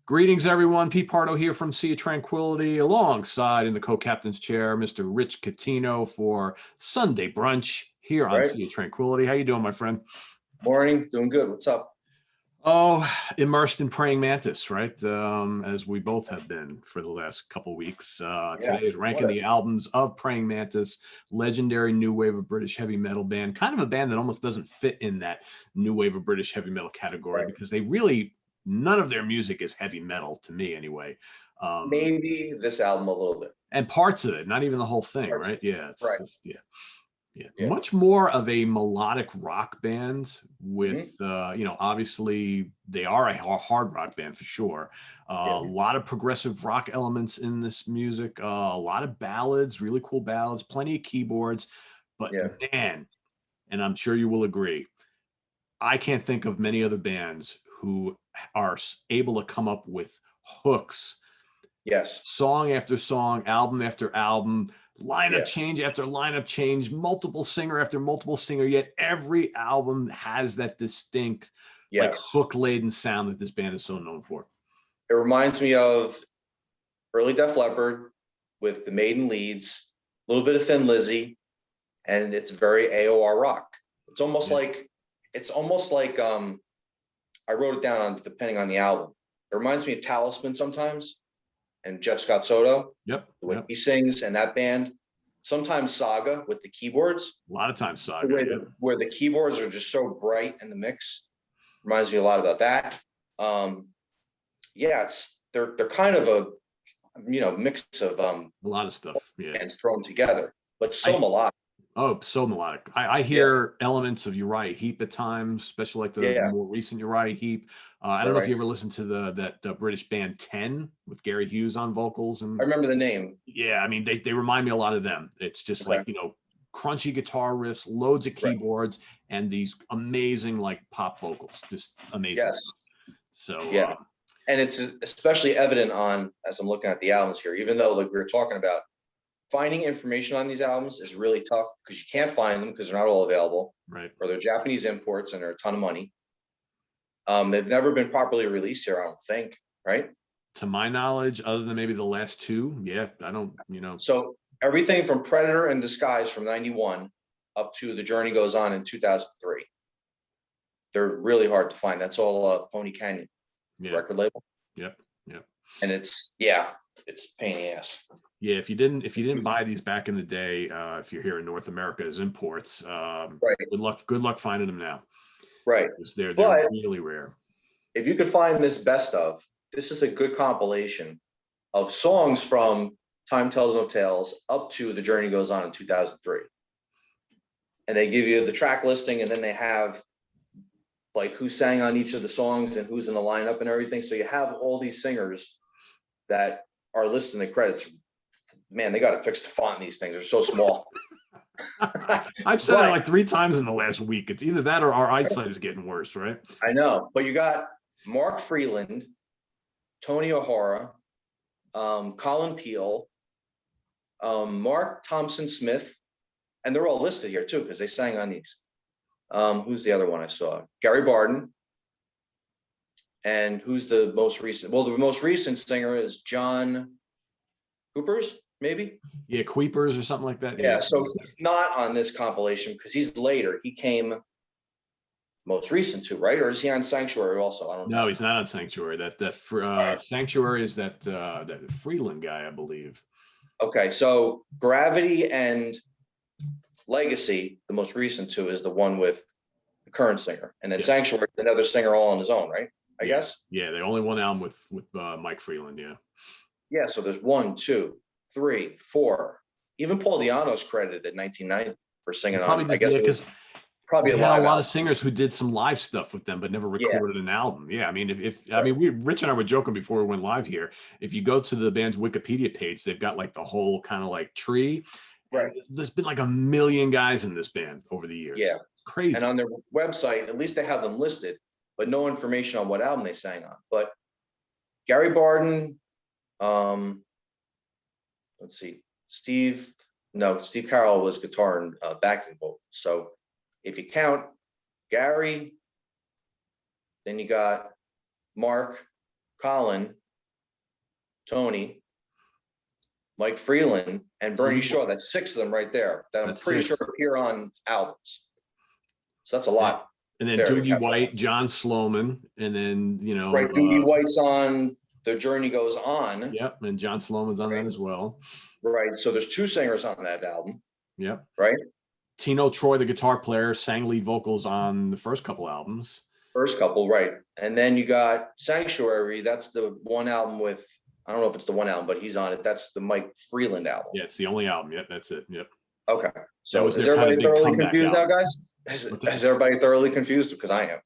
Greetings, everyone. Pete Pardo here from Sea of Tranquility, alongside in the co-captain's chair, Mr. Rich Catino for Sunday brunch here on Right. Sea of Tranquility. How you doing, my friend? Morning, doing good. What's up? Oh, immersed in Praying Mantis, right? As we both have been for the last couple weeks. Today is ranking the albums of Praying Mantis, legendary new wave of British heavy metal band, kind of a band that almost doesn't fit in that new wave of British heavy metal category because they really, none of their music is heavy metal to me anyway. Maybe this album a little bit. And parts of it, not even the whole thing, right? Yeah, it's right. Just, yeah. Much more of a melodic rock band with, obviously they are a hard rock band for sure. A lot of progressive rock elements in this music, a lot of ballads, really cool ballads, plenty of keyboards. But man, and I'm sure you will agree, I can't think of many other bands who are able to come up with hooks. Yes. Song after song, album after album, lineup change after lineup change, multiple singer after multiple singer, yet every album has that distinct like hook-laden sound that this band is so known for. It reminds me of early Def Leppard with the Maiden leads, a little bit of Thin Lizzy, and it's very AOR rock. It's almost like I wrote it down depending on the album. It reminds me of Talisman sometimes, and Jeff Scott Soto. The way he sings, and that band. Sometimes Saga with the keyboards. A lot of times Saga. Where the keyboards are just so bright in the mix. Reminds me a lot about that. They're kind of a mix of a lot of stuff. And thrown together, but so melodic. Oh, so melodic. I hear elements of Uriah Heep at times, especially like the more recent Uriah Heep. I don't know if you ever listened to that British band 10 with Gary Hughes on vocals. And I remember the name. Yeah, I mean, they remind me a lot of them. It's just like, crunchy guitar riffs, loads of keyboards, and these amazing like pop vocals. Just amazing. Yes. So and it's especially evident as I'm looking at the albums here, even though like we were talking about, finding information on these albums is really tough because you can't find them because they're not all available. Right. Or they're Japanese imports and they're a ton of money. They've never been properly released here, I don't think, right? To my knowledge, other than maybe the last two, I don't, So everything from Predator and Disguise from 91 up to The Journey Goes On in 2003. They're really hard to find. That's all Pony Canyon record label. Yep. And it's a pain in the ass. Yeah, if you didn't buy these back in the day, if you're here in North America as imports, good luck finding them now. Right. They're really rare. If you could find this best of, this is a good compilation of songs from Time Tells No Tales up to The Journey Goes On in 2003. And they give you the track listing, and then they have like who sang on each of the songs and who's in the lineup and everything. So you have all these singers that are listed in the credits. Man, they got to fix the font in these things. They're so small. I've said it like 3 times in the last week. It's either that or our eyesight is getting worse, right? I know, but you got Mark Freeland, Tony O'Hara, Colin Peel, Mark Thompson Smith, and they're all listed here too because they sang on these. Who's the other one I saw? Gary Barden. And who's the most recent? Well, the most recent singer is John Coopers, maybe? Yeah, Queepers or something like that. Yeah, so he's not on this compilation because he's later. He came most recent too, right? Or is he on Sanctuary also? I don't know. No, he's not on Sanctuary. Sanctuary is that Freeland guy, I believe. Okay, so Gravity and Legacy, the most recent two, is the one with the current singer. And then Sanctuary is another singer all on his own, right? I guess. Yeah, the only one album with Mike Freeland. Yeah, so there's 1, 2, 3, 4. Even Paul Di'Anno's credited in 1990 for singing on. I guess it was probably a lot of singers who did some live stuff with them, but never recorded an album. Yeah, I mean, Rich and I were joking before we went live here. If you go to the band's Wikipedia page, they've got like the whole kind of like tree. Right. There's been like 1 million guys in this band over the years. Yeah, it's crazy. And on their website, at least they have them listed, but no information on what album they sang on. But Gary Barden, let's see, Steve Carroll was guitar and backing vocal. So if you count Gary, then you got Mark, Colin, Tony, Mike Freeland, and Bernie Shaw. That's 6 of them right there that I'm pretty sure appear on albums. So that's a lot. And then Doogie White, John Sloman, and then, you know. Right, Doogie White's on The Journey Goes On. Yep, and John Sloman's on that as well. Right, so there's 2 singers on that album. Yep. Right? Tino Troy, the guitar player, sang lead vocals on the first couple albums. First couple, right. And then you got Sanctuary. That's the one album with, I don't know if it's the one album, but he's on it. That's the Mike Freeland album. Yeah, it's the only album. Yep, that's it. Yep. Okay. So is everybody thoroughly confused now, guys? Is everybody thoroughly confused? Because I am.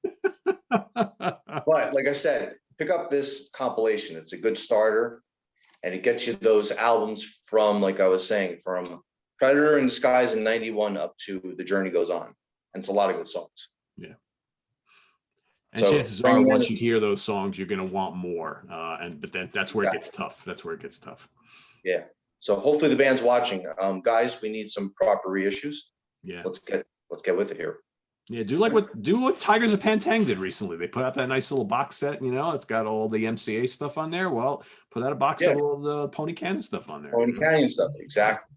But like I said, pick up this compilation. It's a good starter. And it gets you those albums from, like I was saying, from Predator in Disguise in 91 up to The Journey Goes On. And it's a lot of good songs. Yeah. And so, chances are, once you hear those songs, you're going to want more. But then that's where it gets tough. That's where it gets tough. Yeah. So hopefully the band's watching. Guys, we need some proper reissues. Yeah. Let's get with it here. Yeah, do what Tigers of Pantang did recently. They put out that nice little box set, you know, it's got all the MCA stuff on there. Well, put out a box set of all the Pony Canyon stuff on there. Pony Canyon stuff, exactly.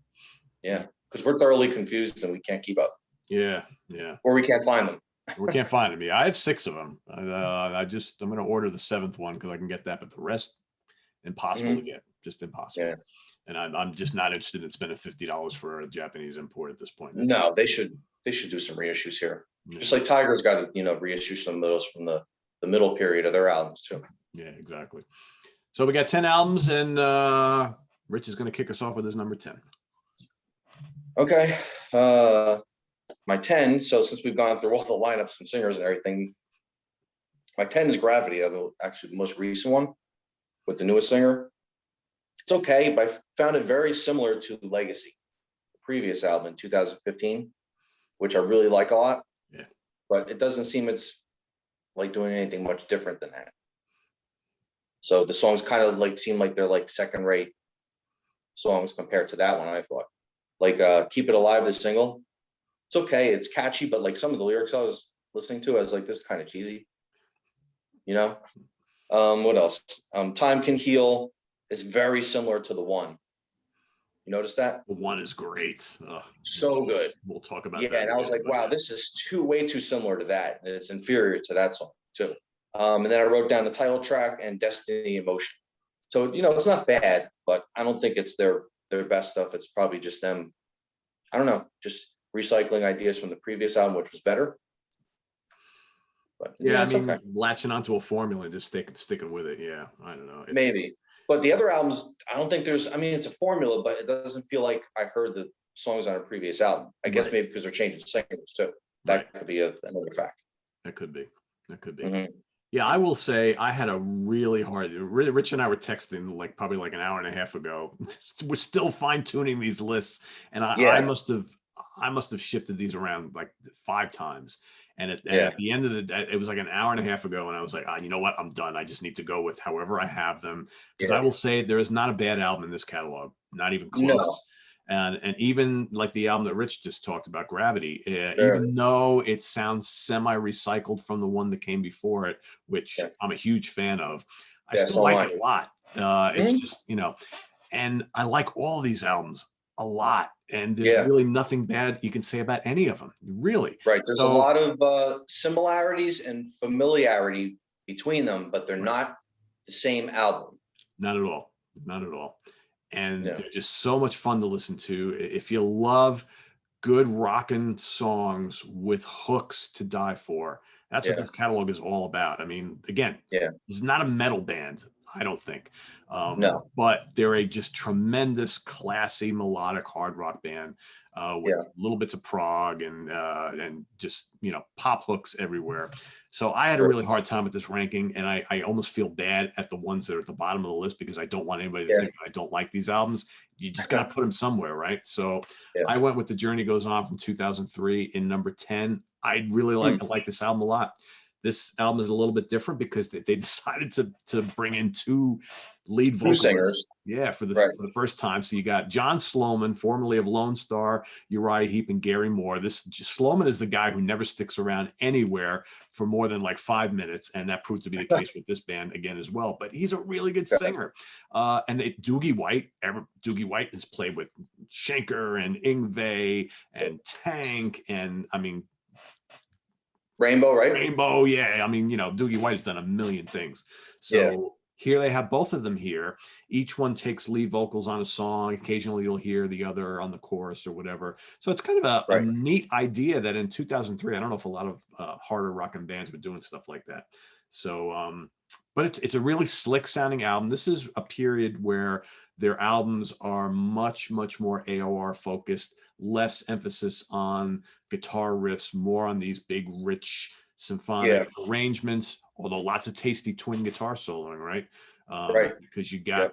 Yeah, because we're thoroughly confused and we can't keep up. Yeah, yeah. Or we can't find them. We can't find them. Yeah, I have 6 of them. I'm going to order the 7th one because I can get that, but the rest, impossible to get. Just impossible. Yeah. And I'm just not interested in spending $50 for a Japanese import at this point. No, they should do some reissues here. Yeah. Just like Tiger's got to, you know, reissue some of those from the middle period of their albums too. Yeah, exactly. So we got 10 albums, and Rich is going to kick us off with his number 10. Okay. My 10, so since we've gone through all the lineups and singers and everything, my 10 is Gravity, actually the most recent one with the newest singer. It's okay, but I found it very similar to Legacy, the previous album in 2015, which I really like a lot. Yeah. But it doesn't seem it's like doing anything much different than that. So the songs kind of like seem like they're like second-rate songs compared to that one, I thought. Like Keep It Alive, the single. It's okay, it's catchy, but like some of the lyrics I was listening to, I was like, this is kind of cheesy. You know? What else? Time Can Heal is very similar to the one. You notice that? The one is great. So good. We'll talk about that. Yeah, and I was like, wow, this is way too similar to that. And it's inferior to that song too. And then I wrote down the title track and Destiny in Motion. So, you know, it's not bad, but I don't think it's their best stuff. It's probably just them, I don't know, just recycling ideas from the previous album, which was better. But yeah, I mean, latching onto a formula and just sticking with it. Yeah, I don't know. Maybe. But the other albums, I don't think there's, I mean, it's a formula, but it doesn't feel like I heard the songs on a previous album. I guess maybe because they're changing singers too. That could be another fact. That could be. Mm-hmm. Yeah, I will say I had a really hard, Rich and I were texting probably like an hour and a half ago. We're still fine tuning these lists. And I must have shifted these around like 5 times. And at the end of the day, it was like an hour and a half ago. And I was like, you know what? I'm done. I just need to go with however I have them. Because I will say there is not a bad album in this catalog, not even close. No. And even like the album that Rich just talked about, Gravity, even though it sounds semi-recycled from the one that came before it, which I'm a huge fan of, I still like it a lot. It's just, you know, and I like all these albums a lot. And there's really nothing bad you can say about any of them, really. Right. There's a lot of similarities and familiarity between them, but they're not the same album. Not at all. Not at all. And they're just so much fun to listen to. If you love good rockin' songs with hooks to die for, that's what this catalog is all about. I mean, again, it's not a metal band, I don't think. No, but they're a just tremendous, classy, melodic hard rock band with little bits of prog and just, you know, pop hooks everywhere. So I had a really hard time with this ranking, and I almost feel bad at the ones that are at the bottom of the list because I don't want anybody to think I don't like these albums. You just got to put them somewhere, right? So I went with The Journey Goes On from 2003 in number 10. I really like this album a lot. This album is a little bit different because they decided to bring in two lead Two vocalists. singers. Yeah, for the Right. for the first time. So you got John Sloman, formerly of Lone Star, Uriah Heep, and Gary Moore. This Sloman is the guy who never sticks around anywhere for more than like 5 minutes, and that proved to be the case with this band again as well. But he's a really good singer. And Doogie White has played with Schenker and Yngwie and Tank, and I mean Rainbow, right? Rainbow, yeah. I mean, you know, Doogie White has done a million things. So here they have both of them here. Each one takes lead vocals on a song. Occasionally you'll hear the other on the chorus or whatever. So it's kind of a neat idea that in 2003, I don't know if a lot of harder rocking bands were doing stuff like that. So, but it's a really slick sounding album. This is a period where their albums are much, much more AOR focused, less emphasis on guitar riffs, more on these big, rich symphonic arrangements, although lots of tasty twin guitar soloing, right? Because you got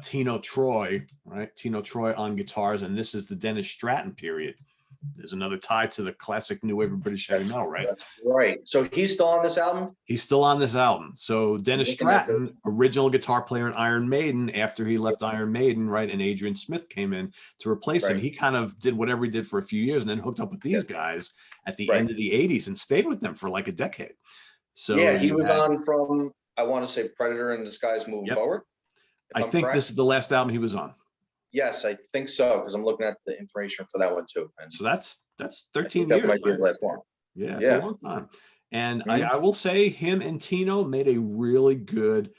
Tino Troy, right? Tino Troy on guitars, and this is the Dennis Stratton period. There's another tie to the classic New Wave of British heavy metal, right? That's right. So he's still on this album? He's still on this album. So Dennis Stratton, original guitar player in Iron Maiden, after he left Iron Maiden, right, and Adrian Smith came in to replace him. He kind of did whatever he did for a few years and then hooked up with these guys at the end of the 80s and stayed with them for like a decade. So yeah, he was on from, I want to say, Predator in Disguise Moving Forward. I think this is the last album he was on. Yes, I think so, because I'm looking at the information for that one too. And so that's 13 years. That might be the last one. Yeah, it's a long time. And I will say him and Tino made a really good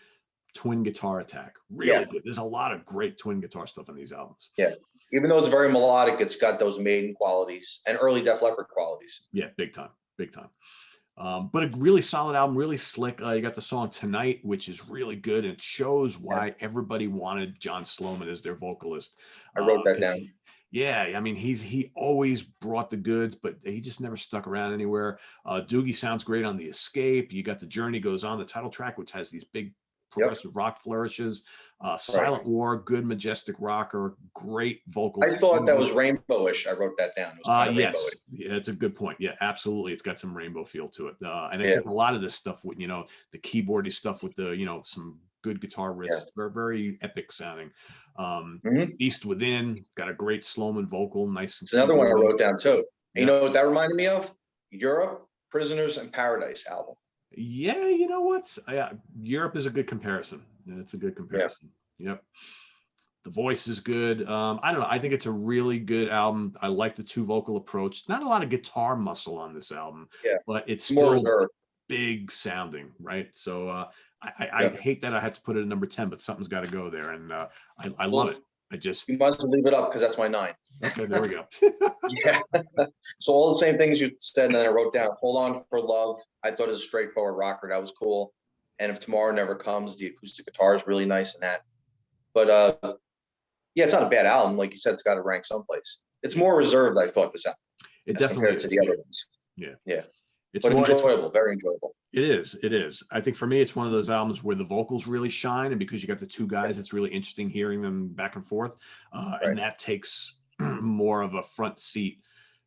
twin guitar attack. Really good. There's a lot of great twin guitar stuff on these albums. Yeah. Even though it's very melodic, it's got those Maiden qualities and early Def Leppard qualities. Yeah, big time. Big time. But a really solid album, really slick. You got the song Tonight, which is really good. And it shows why everybody wanted John Sloman as their vocalist. I wrote that down. I mean, he always brought the goods, but he just never stuck around anywhere. Doogie sounds great on The Escape. You got The Journey Goes On, the title track, which has these big progressive rock flourishes. Silent War, good majestic rocker, great vocals. I thought that was rainbowish. I wrote that down. Yes, it's a good point. Yeah, absolutely. It's got some rainbow feel to it. And I think a lot of this stuff with, the keyboardy stuff with the, some good guitar riffs, very, very epic sounding. East Within, got a great Sloman vocal, nice. It's another one I wrote down too. You know what that reminded me of? Europe, Prisoners in Paradise album. Yeah, you know what? Europe is a good comparison. It's a good comparison. Yep. The voice is good. I don't know. I think it's a really good album. I like the two vocal approach. Not a lot of guitar muscle on this album, but it's still big sounding, right? So I hate that I had to put it at number 10, but something's got to go there, and I love it. You must leave it up because that's my 9. Okay, there we go. So all the same things you said, and then I wrote down Hold On for Love. I thought it was a straightforward rocker. That was cool. And If Tomorrow Never Comes, the acoustic guitar is really nice in that. But it's not a bad album. Like you said, it's got to rank someplace. It's more reserved, I thought, this album. It definitely compared to the other ones. Yeah. It's more enjoyable, very enjoyable. It is. I think for me, it's one of those albums where the vocals really shine, and because you got the two guys, it's really interesting hearing them back and forth, and that takes more of a front seat.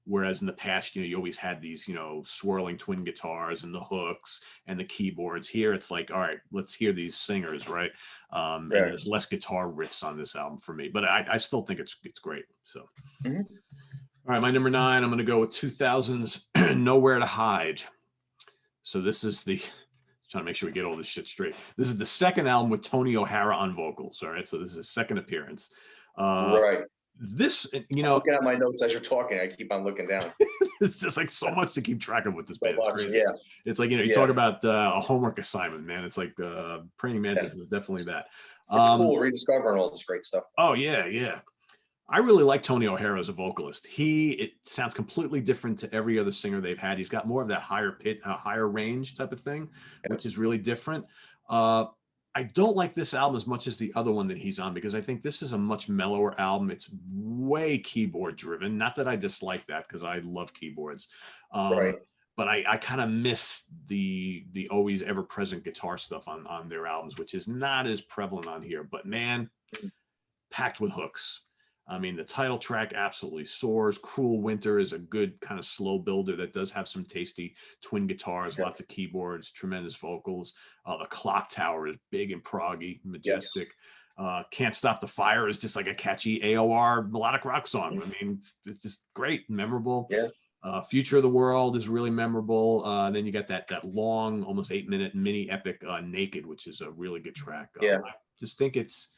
Whereas in the past, you always had these, swirling twin guitars and the hooks and the keyboards. Here, it's like, all right, let's hear these singers, right? And there's less guitar riffs on this album for me, but I still think it's great. So, all right, my number 9, I'm going to go with 2000's Nowhere to Hide. So this is trying to make sure we get all this shit straight. This is the second album with Tony O'Hara on vocals. All right, so this is his second appearance. This, looking at my notes as you're talking, I keep on looking down. It's just like so much to keep track of with this band. It's crazy. It's like, you talk about a homework assignment, man. It's like Praying Mantis is definitely that. It's cool rediscovering all this great stuff. Oh yeah. I really like Tony O'Hara as a vocalist. It sounds completely different to every other singer they've had. He's got more of that higher pitch, higher range type of thing, which is really different. I don't like this album as much as the other one that he's on, because I think this is a much mellower album. It's way keyboard driven. Not that I dislike that, because I love keyboards. But I kind of miss the always ever present guitar stuff on their albums, which is not as prevalent on here. But man, packed with hooks. I mean, the title track absolutely soars. Cruel Winter is a good kind of slow builder that does have some tasty twin guitars, lots of keyboards, tremendous vocals. The Clock Tower is big and proggy, majestic. Can't Stop the Fire is just like a catchy AOR melodic rock song. I mean, it's just great, memorable. Future of the World is really memorable. Then you got that long, almost 8-minute mini epic Naked, which is a really good track. I just think it's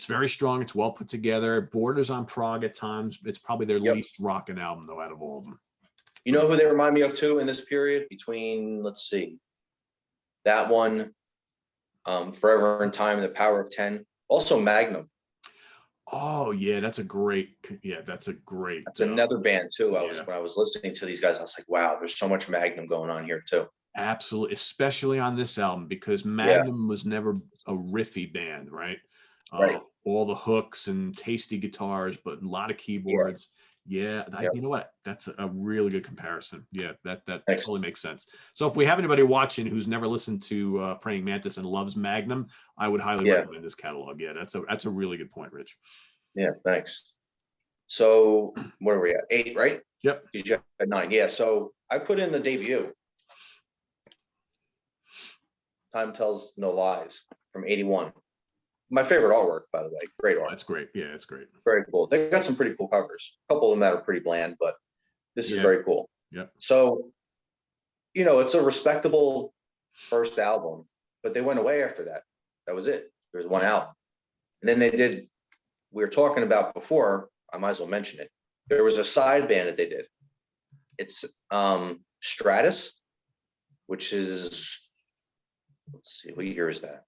very strong. It's well put together. Borders on prog at times. It's probably their least rocking album though out of all of them. You know who they remind me of too in this period between, let's see, that one, Forever in Time, and The Power of 10. Also Magnum. Oh yeah, that's great. That's another band too. When I was listening to these guys, I was like, wow, there's so much Magnum going on here too. Absolutely, especially on this album, because Magnum was never a riffy band, right? All the hooks and tasty guitars, but a lot of keyboards. You know what? That's a really good comparison. Yeah, that totally makes sense. So if we have anybody watching who's never listened to Praying Mantis and loves Magnum, I would highly recommend this catalog. Yeah, that's a really good point, Rich. Yeah, thanks. So where are we at? 8, right? Yep. You had 9. Yeah. So I put in the debut. Time Tells No Lies from 81. My favorite artwork, by the way. Great art. That's great. Yeah, it's great. Very cool. They got some pretty cool covers. A couple of them that are pretty bland, but this is very cool. Yeah. So, it's a respectable first album, but they went away after that. That was it. There was one album. And then they did, we were talking about before, I might as well mention it. There was a side band that they did. It's Stratus, which is, let's see, what year is that?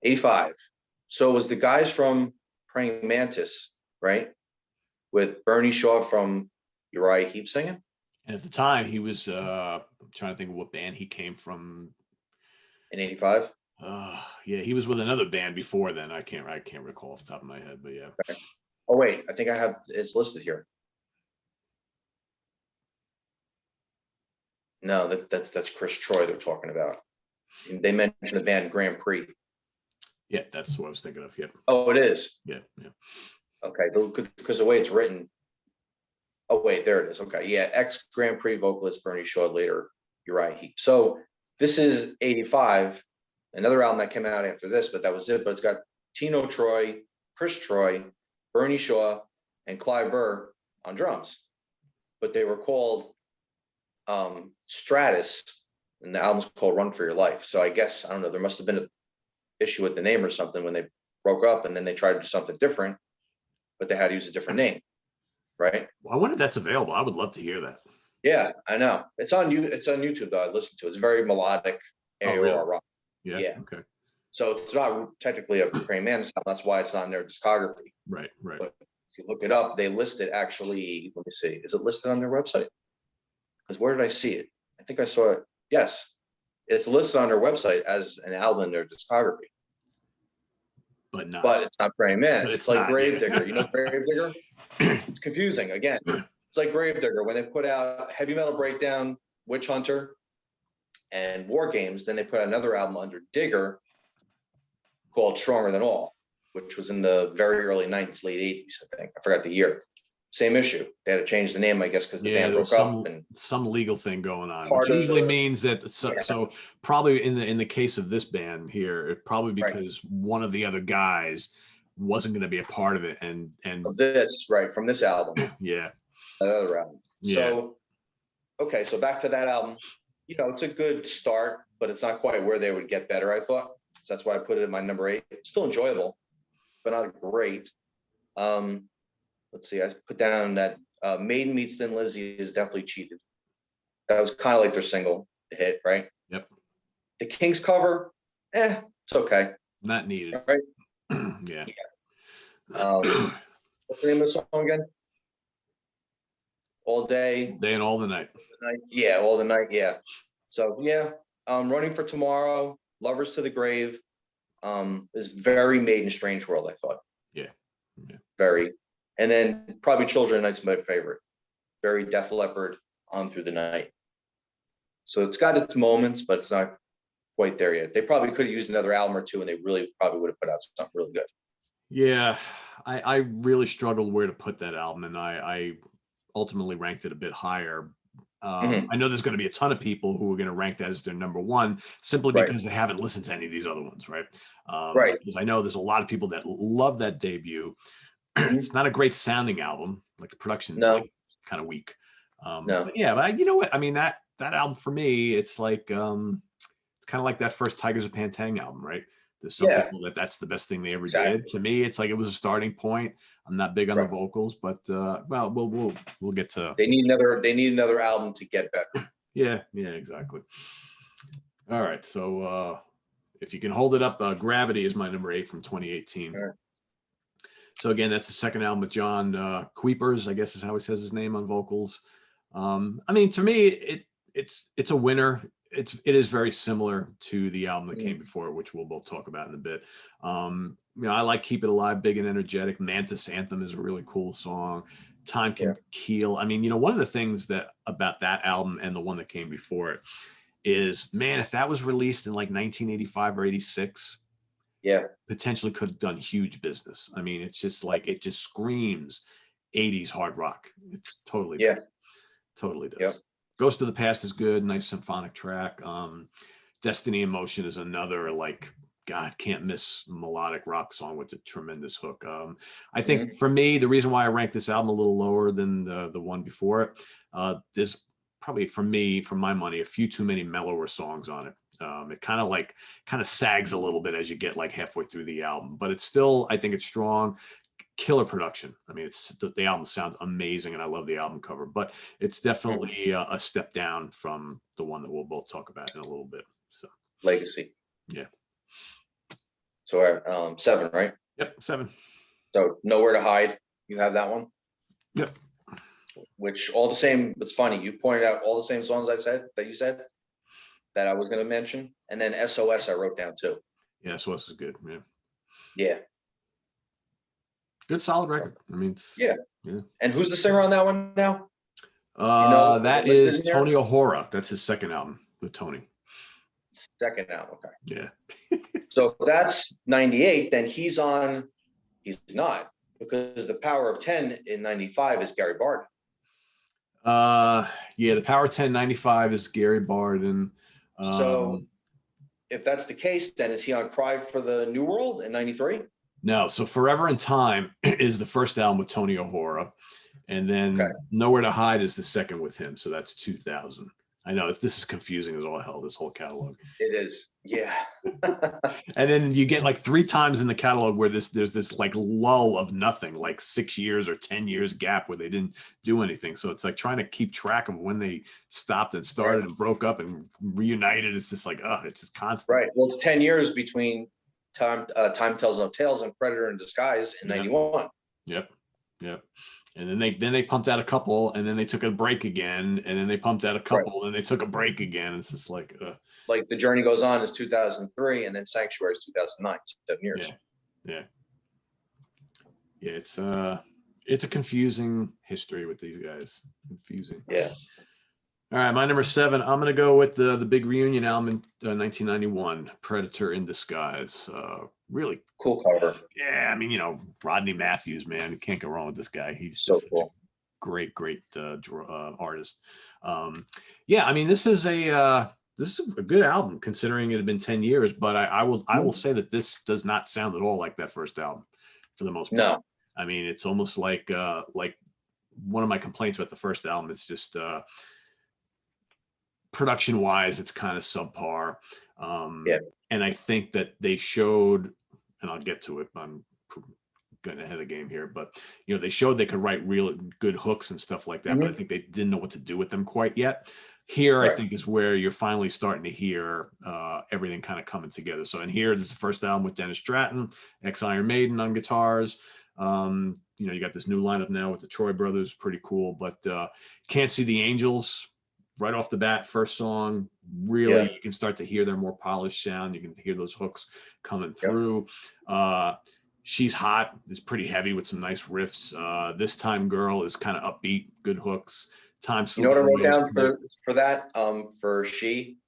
85. So it was the guys from Praying Mantis, right? With Bernie Shaw from Uriah Heep singing. And at the time, he was I'm trying to think of what band he came from. In 85? He was with another band before then. I can't recall off the top of my head, but yeah. Okay. Oh wait, I think I have it's listed here. No, that's Chris Troy they're talking about. They mentioned the band Grand Prix. Yeah, that's what I was thinking of. Yeah. Oh, it is. Yeah. Okay, because the way it's written. Oh wait, there it is. Okay, yeah, ex Grand Prix vocalist Bernie Shaw, later Uriah Heep. So this is 85. Another album that came out after this, but that was it. But it's got Tino Troy, Chris Troy, Bernie Shaw, and Clive Burr on drums. But they were called Stratus, and the album's called Run for Your Life. So I guess, I don't know, there must have been an issue with the name or something when they broke up, and then they tried to do something different, but they had to use a different name, right? Well, I wonder if that's available. I would love to hear that. Yeah, I know. It's on YouTube though. I listened to it. It's very melodic AOR rock. Yeah. Okay. So it's not technically a Praying Mantis album. That's why it's not in their discography. Right. But if you look it up, they list it actually. Let me see. Is it listed on their website? Because where did I see it? I think I saw it. Yes, it's listed on their website as an album in their discography. But it's not Praying Mantis. It's like Gravedigger. You know Gravedigger? It's confusing. Again, it's like Gravedigger. When they put out Heavy Metal Breakdown, Witch Hunter, and War Games, then they put out another album under Digger called Stronger Than All, which was in the very early 90s, late 80s, I think. I forgot the year. Same issue. They had to change the name, I guess, because the band broke up. And some legal thing going on, which usually means that. So probably in the case of this band here, it probably because one of the other guys wasn't going to be a part of it, and of this from this album. Yeah. Another album. Yeah. So okay, so back to that album. It's a good start, but it's not quite where they would get better, I thought. So that's why I put it in my number 8. It's still enjoyable, but not great. Let's see, I put down that Maiden Meets Thin Lizzy is definitely cheated. That was kind of like their single hit, right? Yep. The Kings cover, it's okay. Not needed. Right? Yeah. What's the name of the song again? All Day. Day and All the Night. Yeah, All the Night, yeah. So yeah, Running for Tomorrow, Lovers to the Grave, is very Maiden Strange World, I thought. Yeah. Very. And then probably Children of Night's my favorite. Very Def Leppard, On Through the Night. So it's got its moments, but it's not quite there yet. They probably could have used another album or two, and they really probably would have put out something really good. Yeah, I really struggled where to put that album, and I ultimately ranked it a bit higher. I know there's going to be a ton of people who are going to rank that as their number one simply Right. because they haven't listened to any of these other ones, right? Right. Because I know there's a lot of people that love that debut. It's not a great sounding album. Like the production's No, like kind of weak. no. But yeah, but you know what? I mean, that album for me, it's like it's kind of like that first Tigers of Pantang album, right? There's some Yeah, people that's the best thing they ever did. exactly. To me, it's like it was a starting point. I'm not big on the Right. vocals, but well, we'll get to. They need another album to get better. Yeah, exactly. All right, so if you can hold it up, Gravity is my number 8 from 2018. Right. So again, that's the second album with John Queepers, I guess is how he says his name on vocals. I mean, to me, it's a winner. It is very similar to the album that came before it, which we'll both talk about in a bit. I like Keep It Alive, Big and Energetic. Mantis Anthem is a really cool song. Time Can Heal. I mean, one of the things that about that album and the one that came before it is, man, if that was released in like 1985 or 86, potentially could have done huge business. I mean, it's just like, it just screams 80s hard rock. It's totally does. Totally does. Yep. Ghost of the Past is good, nice symphonic track. Destiny in Motion is another, like, God, can't miss melodic rock song with a tremendous hook. I think for me, the reason why I rank this album a little lower than the one before it, there's probably, for my money, a few too many mellower songs on it. It kind of sags a little bit as you get like halfway through the album, but it's still, I think it's strong. Killer production. I mean, it's the album sounds amazing, and I love the album cover, but it's definitely a step down from the one that we'll both talk about in a little bit. So Legacy. Yeah. So 7, right? Yep, 7. So Nowhere to Hide. You have that one. Yep. Which all the same. It's funny. You pointed out all the same songs you said that I was going to mention, and then SOS I wrote down too. Yeah, SOS is good. Yeah. Yeah. Good solid record. I mean, yeah. And who's the singer on that one now? That is Tony O'Hora. That's his second album with Tony. Second album, okay. Yeah. So if that's 98, then he's not, because the Power of 10 in 95 is Gary Barden. Yeah, the Power of 10 95 is Gary Barden. So if that's the case, then is he on Cry for the New World in 93? No, so Forever in Time is the first album with Tony O'Hora, and then Nowhere to Hide is the second with him. So that's 2000. I know this is confusing as all hell, this whole catalog. It is, yeah. And then you get like 3 times in the catalog where there's this like lull of nothing, like 6 years or 10 years gap where they didn't do anything. So it's like trying to keep track of when they stopped and started and broke up and reunited. It's just like, it's just constant. Right. Well, it's 10 years between Time Tells No Tales and Predator in Disguise in 91. Yep. And then they pumped out a couple, and then they took a break again, and then they pumped out a couple, and they took a break again. It's just like The Journey Goes On is 2003, and then Sanctuary is 2009. 7 years. Yeah. It's a confusing history with these guys. Confusing. Yeah. All right, my number 7. I'm gonna go with the big reunion album in 1991, Predator in Disguise. Really cool cover. Yeah, I mean, Rodney Matthews, man, you can't go wrong with this guy. He's so cool. Great artist. Yeah, I mean, this is a good album considering it had been 10 years. But I will say that this does not sound at all like that first album, for the most part. No, I mean, it's almost like one of my complaints about the first album. It's just production wise, it's kind of subpar. And I think that they showed, and I'll get to it, I'm getting ahead of the game here, but they showed they could write real good hooks and stuff like that, but I think they didn't know what to do with them quite yet. Here, I think, is where you're finally starting to hear everything kind of coming together. So in here, this is the first album with Dennis Stratton, ex-Iron Maiden on guitars. You got this new lineup now with the Troy brothers, pretty cool, but Can't See the Angels, right off the bat, first song, really, you can start to hear their more polished sound. You can hear those hooks coming through. She's Hot is pretty heavy with some nice riffs. This Time Girl is kind of upbeat, good hooks. Time. You know what I wrote down for that? For She?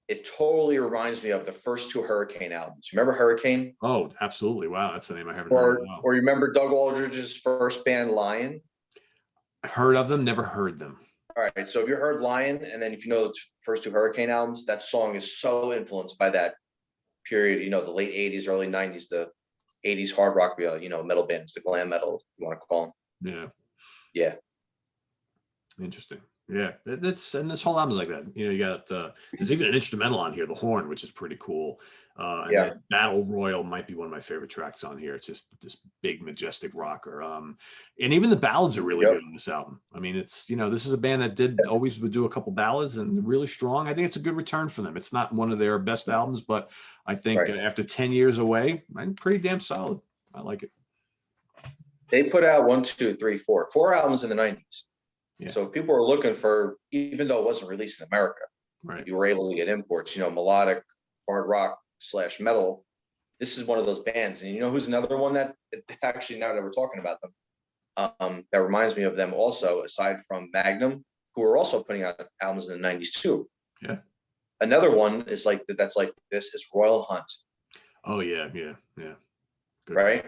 it totally reminds me of the first two Hurricane albums. Remember Hurricane? Oh, absolutely. Wow, that's the name I haven't heard. Or you remember Doug Aldridge's first band, Lion? I've heard of them, never heard them. All right, so if you heard Lion, and then if you know the first two Hurricane albums, that song is so influenced by that period, you know, the late 80s, early 90s, the 80s hard rock, you know, metal bands, the glam metal, you want to call them. Yeah. Yeah. Interesting. Yeah, that's, and this whole album's like that. You know, you got there's even an instrumental on here, the horn, which is pretty cool. And Yeah. then Battle Royal might be one of my favorite tracks on here. It's just this big majestic rocker. And even the ballads are really good on this album. I mean, it's, you know, this is a band that would do a couple ballads and really strong. I think it's a good return for them. It's not one of their best albums, but I think after 10 years away, I'm pretty damn solid. I like it. They put out 4 albums in the 90s. Yeah. So people were looking for, even though it wasn't released in America, you were able to get imports, you know, melodic, hard rock / metal. This is one of those bands. And you know who's another one that, actually, now that we're talking about them, that reminds me of them also, aside from Magnum, who are also putting out albums in the 90s too. Yeah. Another one is like, that's like this, is Royal Hunt. Oh, yeah. Good. Right?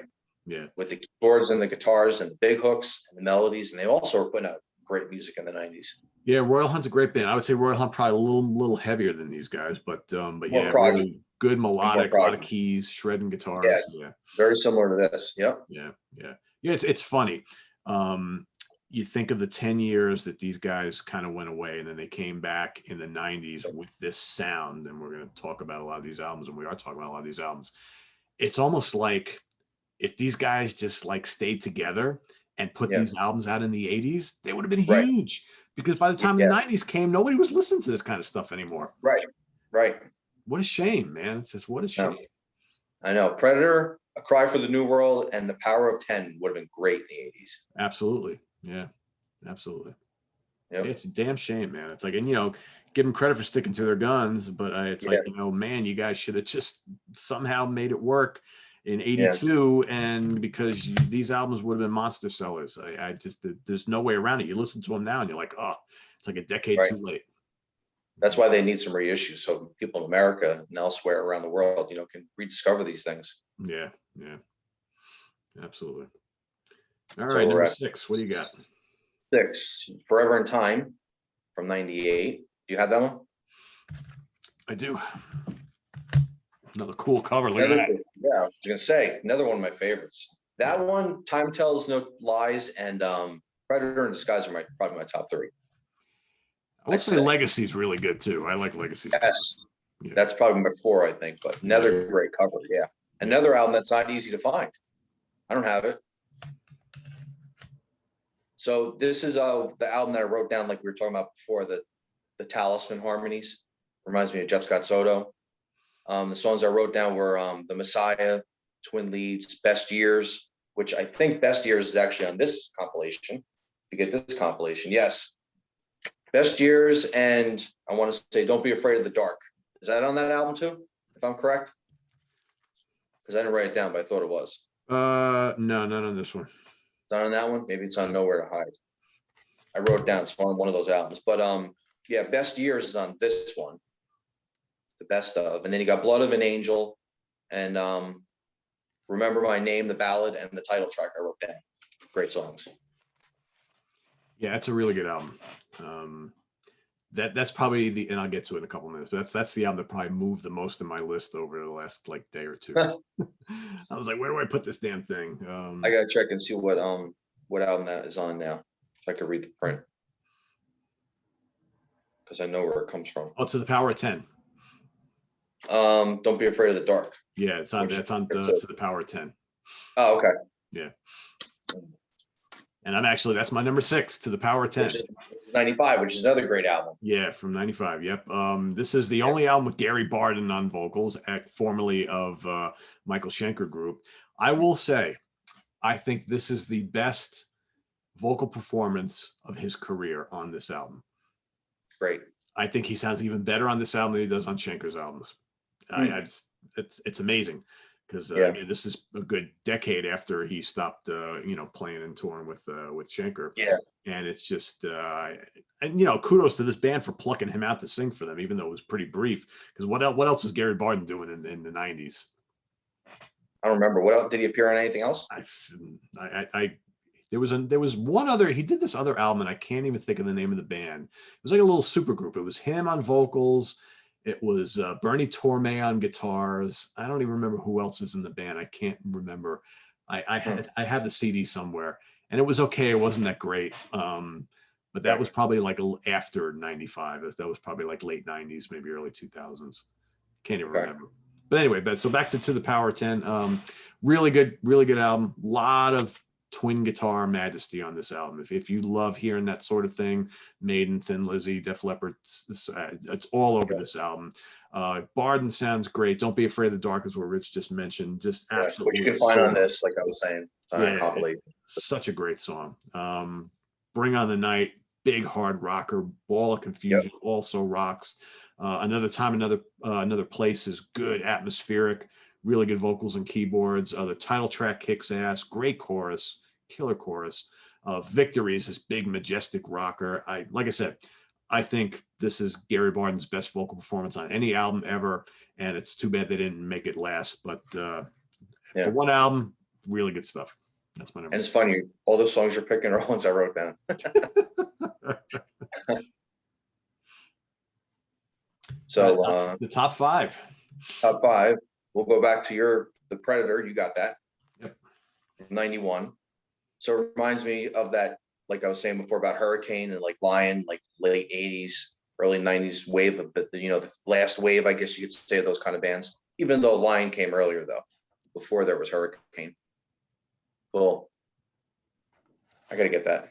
Yeah. With the keyboards and the guitars and the big hooks and the melodies. And they also were putting out great music in the 90s. Yeah, Royal Hunt's a great band. I would say Royal Hunt probably a little heavier than these guys, but yeah, really good melodic, a lot of keys, shredding guitars. Yeah, very similar to this. Yep. Yeah. It's funny. You think of the 10 years that these guys kind of went away, and then they came back in the 90s with this sound, and we're going to talk about a lot of these albums, and we are talking about a lot of these albums. It's almost like if these guys just like stayed together and put these albums out in the 80s, they would have been huge. Because by the time the 90s came, nobody was listening to this kind of stuff anymore. Right. What a shame, man. It's just, what a shame. I know. Predator, A Cry for the New World, and The Power of 10 would have been great in the 80s. Absolutely. Yeah, absolutely. Yep. It's a damn shame, man. It's like, and, you know, give them credit for sticking to their guns, but it's like, you know, man, you guys should have just somehow made it work in 82, and because these albums would have been monster sellers. I just, there's no way around it. You listen to them now and you're like, oh, it's like a decade too late. That's why they need some reissues, so people in America and elsewhere around the world, you know, can rediscover these things. Yeah, absolutely. All right, number 6. What do you got? 6, Forever in Time from 98. Do you have that one? I do. Another cool cover. Look at that. Yeah, I was gonna say another one of my favorites. That one, Time Tells No Lies, and Predator in Disguise are probably my top 3. I would say Legacy is really good too. I like Legacy. Yes, that's probably my 4, I think. But another great cover. Yeah, another album that's not easy to find. I don't have it. So this is the album that I wrote down, like we were talking about before, the Talisman harmonies. Reminds me of Jeff Scott Soto. The songs I wrote down were The Messiah, Twin Leads, Best Years, which I think Best Years is actually on this compilation. To get this compilation, yes. Best Years, and I want to say Don't Be Afraid of the Dark. Is that on that album too, if I'm correct? Because I didn't write it down, but I thought it was. No, not on this one. It's not on that one? Maybe it's on Nowhere to Hide. I wrote it down. It's on one of those albums. But yeah, Best Years is on this one. The best of, and then you got Blood of an Angel and Remember My Name, the ballad, and the title track I wrote down. Great songs. Yeah, it's a really good album. That's probably and I'll get to it in a couple of minutes, but that's the album that probably moved the most in my list over the last like day or two. I was like, where do I put this damn thing? I gotta check and see what album that is on now, if I could read the print, because I know where it comes from. Oh, To the Power of 10. Don't Be Afraid of the Dark. Yeah, it's on To the Power of 10. Oh, okay. Yeah. And that's my number 6, To the Power of 10. Which is 95, which is another great album. Yeah, from 95. Yep. This is the only album with Gary Barden on vocals, formerly of Michael Schenker Group. I will say, I think this is the best vocal performance of his career on this album. Great. I think he sounds even better on this album than he does on Schenker's albums. It's amazing, because Yeah. this is a good decade after he stopped, playing and touring with Schenker. Yeah. And it's just, and kudos to this band for plucking him out to sing for them, even though it was pretty brief. Because what else was Gary Barden doing in the '90s? I don't remember. What else did he appear on? Anything else? There was one other. He did this other album, and I can't even think of the name of the band. It was like a little super group. It was him on vocals. It was Bernie Torme on guitars. I don't even remember who else was in the band. I can't remember. I have the CD somewhere, and it was okay. It wasn't that great. But that was probably like after '95. That was probably like late '90s, maybe early 2000s. Can't even remember. But anyway, so back to the Power 10. Really good album. Lot of twin guitar majesty on this album. If you love hearing that sort of thing, Maiden, Thin Lizzy, Def Leppard, it's all over this album. Barden sounds great. Don't Be Afraid of the Dark is what Rich just mentioned. Just absolutely. Which you can find on this, like I was saying, compilation. Such a great song. Bring on the Night, big hard rocker. Ball of Confusion also rocks. Another Time, Another Place is good, atmospheric, really good vocals and keyboards. The title track kicks ass, great chorus, killer chorus. Victory is this big, majestic rocker. Like I said, I think this is Gary Barden's best vocal performance on any album ever, and it's too bad they didn't make it last. But for one album, really good stuff. That's my number. And it's funny, all the songs you're picking are ones I wrote down. So the top five. Top five. We'll go back to the Predator. You got that. Yep. 91. So it reminds me of that, like I was saying before about Hurricane and like Lion, like late 80s, early 90s wave of the last wave, I guess you could say, of those kind of bands. Even though Lion came earlier though, before there was Hurricane. Cool. I gotta get that.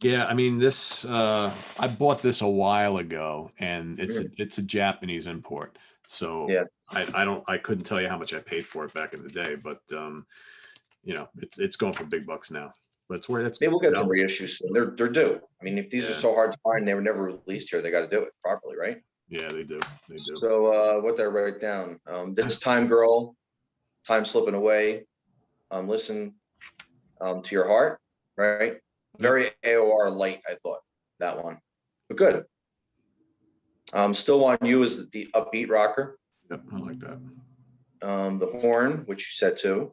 Yeah, I mean this. I bought this a while ago, and it's a Japanese import. So I couldn't tell you how much I paid for it back in the day, but it's going for big bucks now. But it's where it's. Maybe we'll get some reissues soon. They're due. I mean, if these are so hard to find, they were never released here. They got to do it properly, right? Yeah, they do. They do. So what did I write down? This Time Girl, Time Slipping Away. Listen to Your Heart, right? Very AOR light, I thought, that one, but good. Still Want You is the upbeat rocker. Yep, I like that. The Horn, which you said too,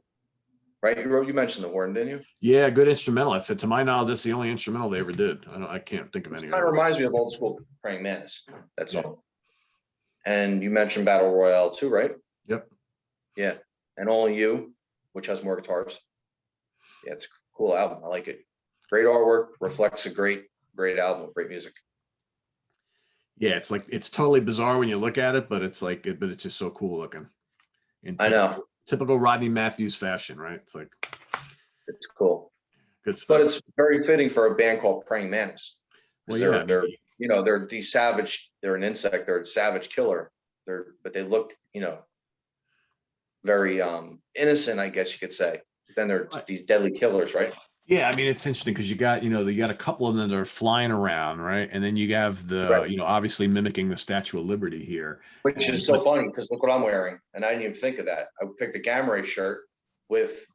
right? You mentioned the Horn, didn't you? Yeah, good instrumental. To my knowledge, that's the only instrumental they ever did. I can't think of any. Kind of reminds me of old school Praying Mantis. That's all. And you mentioned Battle Royale too, right? Yep. Yeah, and Only You, which has more guitars. Yeah, it's a cool album. I like it. Great artwork, reflects a great album, great music. Yeah, it's totally bizarre when you look at it, but it's just so cool looking. I know. Typical Rodney Matthews fashion, right? It's cool. Good stuff. But it's very fitting for a band called Praying Mantis. Well, they're these savage. They're an insect. They're a savage killer. But they look, very innocent, I guess you could say. Then they're these deadly killers, right? Yeah, I mean, it's interesting because you got a couple of them that are flying around, right? And then you have obviously mimicking the Statue of Liberty here. Which is so funny because look what I'm wearing. And I didn't even think of that. I picked a Gamma Ray shirt with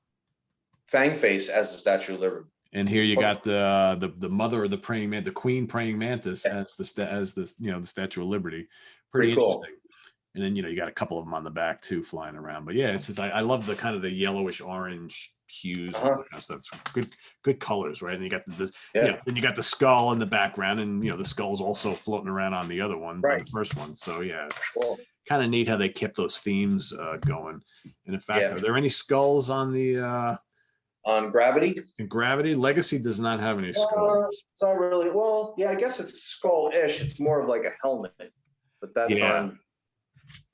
Fang Face as the Statue of Liberty. And here you got the mother of the praying man, the Queen Praying Mantis as the Statue of Liberty. Pretty cool. Interesting. And then you got a couple of them on the back too flying around. But yeah, it's just I love the kind of the yellowish orange hues and kind of stuff. It's good colors, right? And you got then you got the skull in the background, and the skull's also floating around on the other one, right? The first one. So yeah, it's kind of neat how they kept those themes going. And in fact, are there any skulls on the on Gravity? In Gravity, Legacy does not have any skulls. It's not really. Well, yeah, I guess it's skull-ish. It's more of like a helmet, but that's on.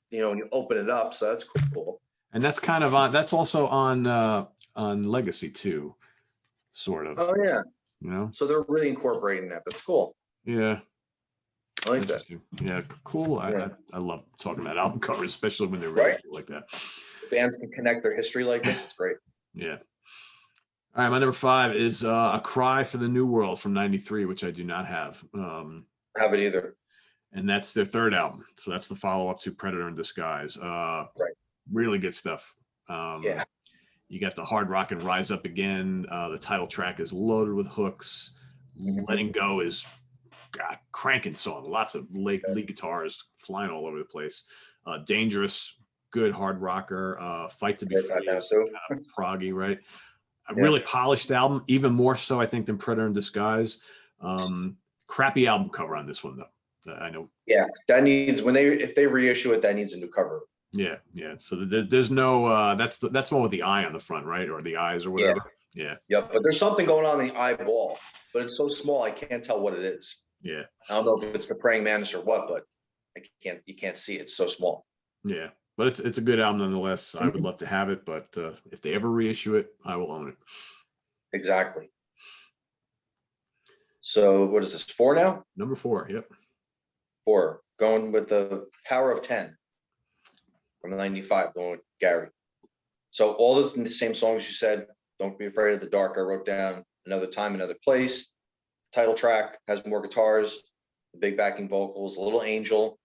When you open it up, so that's cool. And that's kind of on. That's also on Legacy too, sort of. Oh yeah. So they're really incorporating that. That's cool. Yeah. I like that. Yeah, cool. I love talking about album covers, especially when they're really cool like that. Bands can connect their history like this. It's great. Yeah. All right, my number 5 is A Cry for the New World from '93, which I do not have. Have it either. And that's their third album. So that's the follow-up to Predator in Disguise. Really good stuff. Yeah. You got the hard rock and Rise Up Again. The title track is loaded with hooks. Letting Go is cranking song. Lots of lead guitars flying all over the place. Dangerous, good hard rocker. Fight to Be Free is kind of proggy, right? A really polished album, even more so, I think, than Predator in Disguise. Crappy album cover on this one, though. I know. Yeah, that needs if they reissue it, that needs a new cover. Yeah. So there's no that's the one with the eye on the front, right, or the eyes or whatever. Yeah. But there's something going on in the eyeball, but it's so small I can't tell what it is. Yeah. I don't know if it's the Praying Mantis or what, but you can't see it. It's so small. Yeah, but it's a good album nonetheless. I would love to have it, but if they ever reissue it, I will own it. Exactly. So what is this, 4 now? Number 4, yep. 4, going with the Power of 10 from 95, going with Gary. So all the same songs you said. Don't Be Afraid of the Dark, I wrote down. Another Time, Another Place. Title track has more guitars, the big backing vocals, A Little Angel,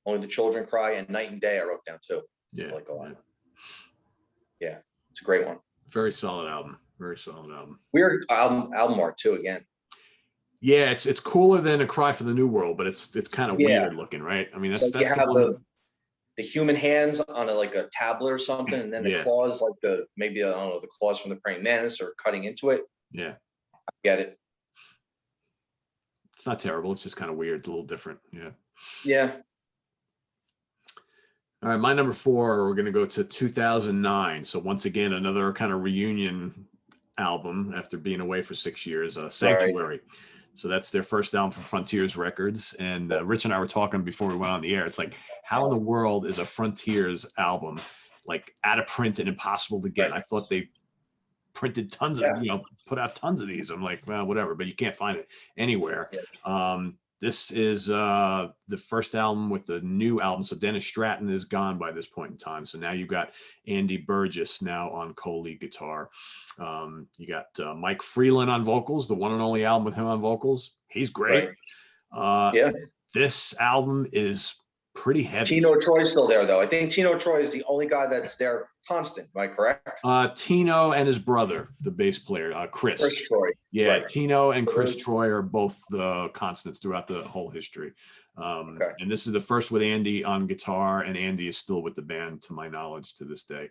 Only the Children Cry, and Night and Day I wrote down too. Yeah. I like a lot. Yeah, it's a great one. Very solid album. Very solid album. Weird album art too, again. Yeah, it's cooler than A Cry for the New World, but it's kind of weird looking, right? I mean, that's you have the human hands on a tablet or something, and then the claws, like the claws from the Praying Mantis are cutting into it. Yeah. I get it. It's not terrible. It's just kind of weird. It's a little different. Yeah. Yeah. All right, my number 4, we're going to go to 2009. So once again, another kind of reunion album after being away for 6 years, Sanctuary. Right. So that's their first album for Frontiers Records. And Rich and I were talking before we went on the air. It's like, how in the world is a Frontiers album like out of print and impossible to get? Right. I thought they printed tons of, put out tons of these. I'm like, well, whatever, but you can't find it anywhere. Yeah. This is the first album with the new album. So Dennis Stratton is gone by this point in time. So now you've got Andy Burgess now on co-lead guitar. You got Mike Freeland on vocals, the one and only album with him on vocals. He's great. Right. This album is pretty heavy. Tino Troy's still there, though. I think Tino Troy is the only guy that's there constant. Am I correct? Tino and his brother, the bass player, Chris. Chris Troy. Yeah, right. Tino and Chris Troy are both the constants throughout the whole history. And this is the first with Andy on guitar, and Andy is still with the band, to my knowledge, to this day.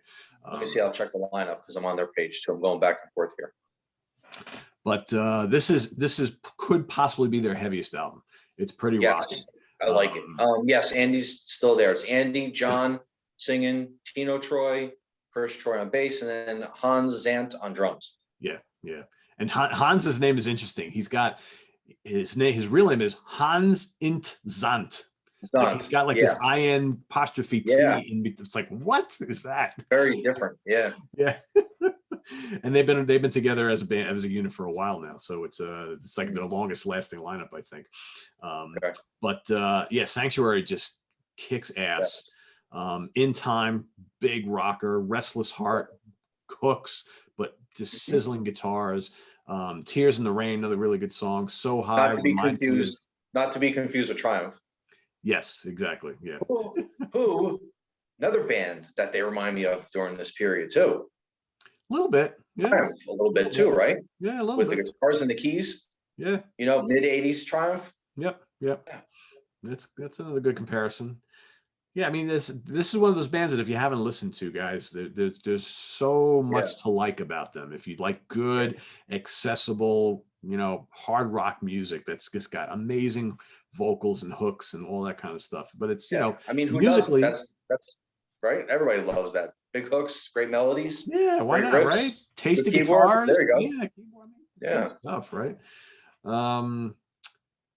Let me see. I'll check the lineup because I'm on their page too. I'm going back and forth here. But this could possibly be their heaviest album. It's pretty rocking. I like it. Yes, Andy's still there. It's Andy, John singing, Tino Troy, Chris Troy on bass, and then Hans Zant on drums. Yeah. And Hans's name is interesting. He's got his real name is Hans Int Zant. Like he's got this IN apostrophe T. It's like, what is that? Very different. Yeah. Yeah. And they've been together as a band, as a unit for a while now. So it's like their longest lasting lineup, I think. But Sanctuary just kicks ass. In Time, big rocker, Restless Heart, hooks, but just sizzling guitars. Tears in the Rain, another really good song. So High. Not to be confused with Triumph. Yes, exactly. Yeah. Who another band that they remind me of during this period too. A little bit, yeah. Triumph, a little bit too, right? Yeah, a little bit. With the guitars and the keys. Yeah. Mid 80s Triumph. Yep. That's another good comparison. Yeah, I mean, this is one of those bands that if you haven't listened to, guys, there's so much to like about them. If you like good, accessible, hard rock music that's just got amazing vocals and hooks and all that kind of stuff. But it's I mean, who musically, doesn't? That's right. Everybody loves that. Big hooks, great melodies. Yeah, why not? Riffs, right? Tasty guitars. There you go. Yeah, keyboard, stuff, right?